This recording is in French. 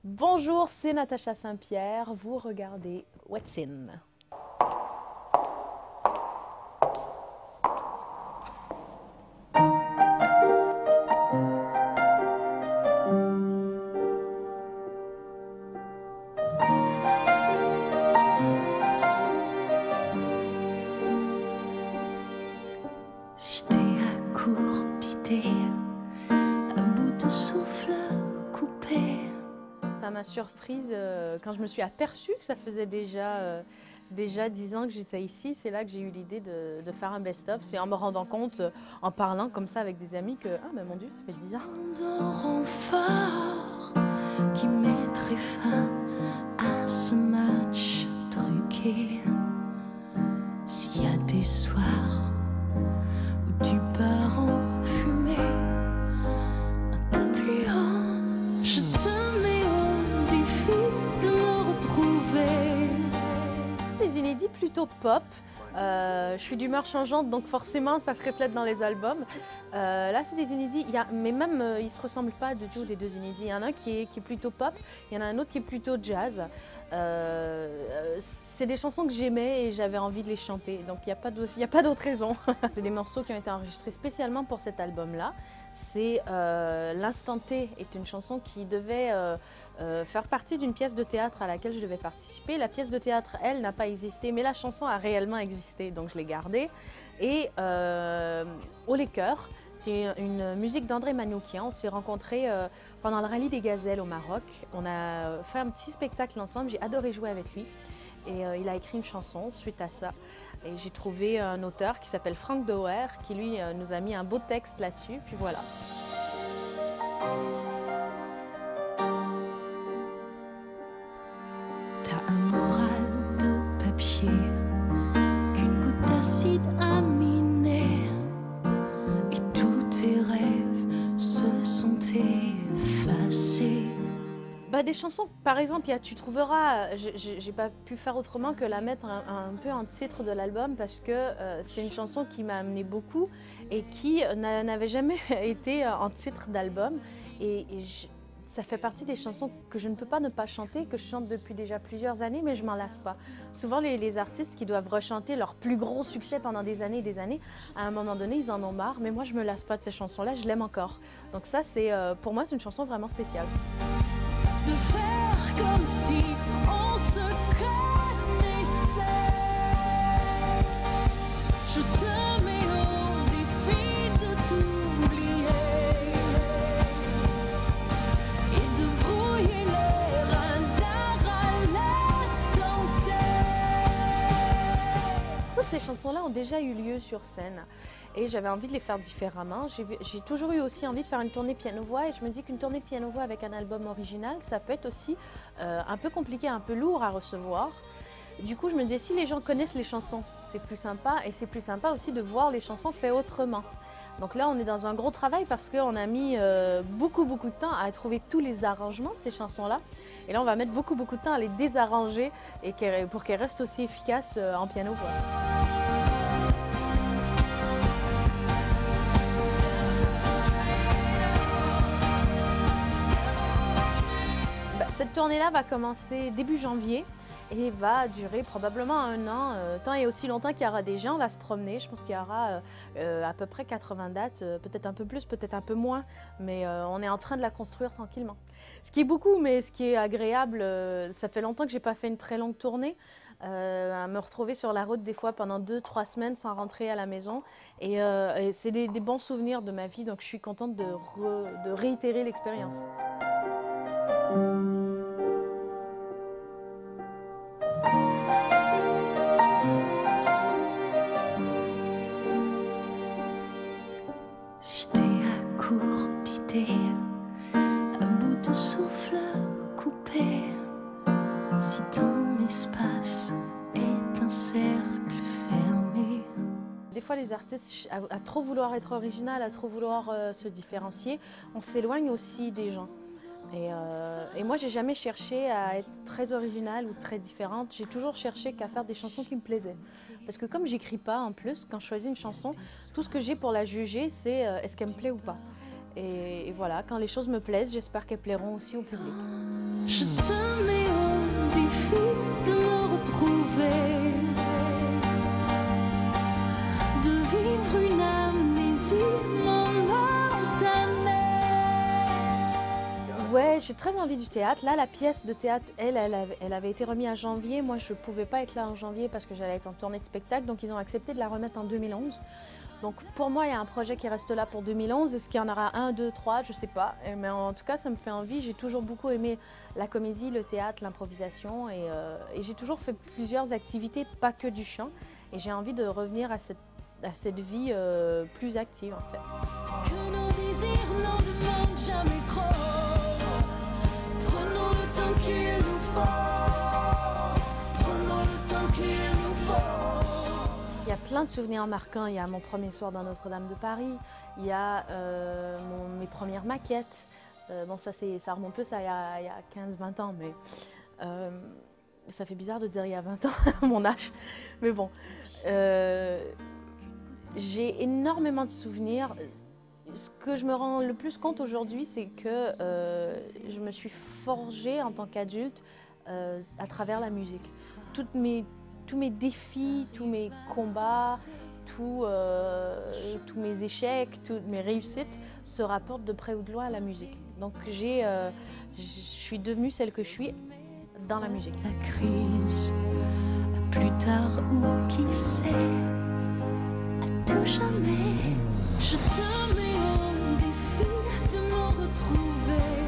Bonjour, c'est Natacha Saint-Pierre. Vous regardez What's In. Si t'es à court d'idées, à bout de souffle coupé. Ça m'a surprise quand je me suis aperçue que ça faisait déjà 10 ans que j'étais ici. C'est là que j'ai eu l'idée de faire un best-of. C'est en me rendant compte, en parlant comme ça avec des amis, que ah ben mon Dieu, ça fait 10 ans. D'un renfort qui mettrait fin à ce match truqué. S'il y a des soirs où tu pars en fumée, un peu plus haut, je te mets au défi de me retrouver. Des inédits plutôt pop. Je suis d'humeur changeante, donc forcément ça se reflète dans les albums. Là c'est des inédits, mais même ils ne se ressemblent pas du tout les deux inédits. Il y en a un qui est plutôt pop, il y en a un autre qui est plutôt jazz. C'est des chansons que j'aimais et j'avais envie de les chanter, donc il n'y a pas d'autre raison. C'est des morceaux qui ont été enregistrés spécialement pour cet album-là. C'est L'Instant T est une chanson qui devait faire partie d'une pièce de théâtre à laquelle je devais participer. La pièce de théâtre, elle, n'a pas existé, mais la chanson a réellement existé, donc je l'ai gardée. Et Haut les cœurs, c'est une musique d'André Manoukian. On s'est rencontrés pendant le rallye des gazelles au Maroc. On a fait un petit spectacle ensemble, j'ai adoré jouer avec lui. Et il a écrit une chanson suite à ça. Et j'ai trouvé un auteur qui s'appelle Frank Doer, qui lui nous a mis un beau texte là-dessus, puis voilà. T'as un moral de papier qu'une goutte d'acide a miné, et tous tes rêves se sont effacés. Des chansons, par exemple, tu trouveras, j'ai pas pu faire autrement que la mettre un peu en titre de l'album parce que c'est une chanson qui m'a amené beaucoup et qui n'avait jamais été en titre d'album. Ça fait partie des chansons que je ne peux pas ne pas chanter, que je chante depuis déjà plusieurs années, mais je m'en lasse pas. Souvent, les artistes qui doivent rechanter leur plus gros succès pendant des années et des années, à un moment donné, ils en ont marre, mais moi, je me lasse pas de ces chansons-là, je l'aime encore. Donc ça, pour moi, c'est une chanson vraiment spéciale. De faire comme si on se connaissait. Je te mets au défi de t'oublier et de brouiller les radars à l'instant T. Toutes ces chansons-là ont déjà eu lieu sur scène et j'avais envie de les faire différemment. J'ai toujours eu aussi envie de faire une tournée piano-voix et je me dis qu'une tournée piano-voix avec un album original, ça peut être aussi un peu compliqué, un peu lourd à recevoir. Du coup, je me disais, si les gens connaissent les chansons, c'est plus sympa et c'est plus sympa aussi de voir les chansons faites autrement. Donc là, on est dans un gros travail parce qu'on a mis beaucoup de temps à trouver tous les arrangements de ces chansons-là. Et là, on va mettre beaucoup de temps à les désarranger et pour qu'elles restent aussi efficaces en piano-voix. Cette tournée-là va commencer début janvier et va durer probablement 1 an, tant et aussi longtemps qu'il y aura des gens. On va se promener, je pense qu'il y aura à peu près 80 dates, peut-être un peu plus, peut-être un peu moins, mais on est en train de la construire tranquillement. Ce qui est beaucoup, mais ce qui est agréable, ça fait longtemps que je n'ai pas fait une très longue tournée, à me retrouver sur la route des fois pendant 2-3 semaines sans rentrer à la maison. Et c'est des bons souvenirs de ma vie, donc je suis contente de réitérer l'expérience. Si t'es à court d'idées, à bout de souffle coupé, si ton espace est un cercle fermé. Des fois, les artistes, à trop vouloir être original, à trop vouloir se différencier, on s'éloigne aussi des gens. Et moi, j'ai jamais cherché à être très originale ou très différente. J'ai toujours cherché qu'à faire des chansons qui me plaisaient. Parce que comme j'écris pas en plus, quand je choisis une chanson, tout ce que j'ai pour la juger, c'est est-ce qu'elle me plaît ou pas. Et voilà, quand les choses me plaisent, j'espère qu'elles plairont aussi au public. Je te mets au défi de me retrouver, de vivre une amnésie momentanée. Ouais, j'ai très envie du théâtre. Là, la pièce de théâtre, elle avait été remise en janvier. Moi, je ne pouvais pas être là en janvier parce que j'allais être en tournée de spectacle. Donc, ils ont accepté de la remettre en 2011. Donc, pour moi, il y a un projet qui reste là pour 2011. Est-ce qu'il y en aura 1, 2, 3? Je ne sais pas. Mais en tout cas, ça me fait envie. J'ai toujours beaucoup aimé la comédie, le théâtre, l'improvisation. Et j'ai toujours fait plusieurs activités, pas que du chant. Et j'ai envie de revenir à cette vie plus active, en fait. Que nos désirs n'en demandent jamais trop. Prenons le temps qu'il nous faut. Prenons le temps qu'il nous faut. Il y a plein de souvenirs marquants. Il y a mon premier soir dans Notre-Dame de Paris. Il y a mes premières maquettes. Bon, ça remonte plus à il y a 15-20 ans, mais ça fait bizarre de dire il y a 20 ans, mon âge. Mais bon, j'ai énormément de souvenirs. Ce que je me rends le plus compte aujourd'hui, c'est que je me suis forgée en tant qu'adulte à travers la musique. Tous mes défis, tous mes combats, tous mes échecs, toutes mes réussites se rapportent de près ou de loin à la musique. Donc je suis devenue celle que je suis dans la musique. La crise, à plus tard ou qui sait, à tout jamais. Je te mets au défi de me retrouver,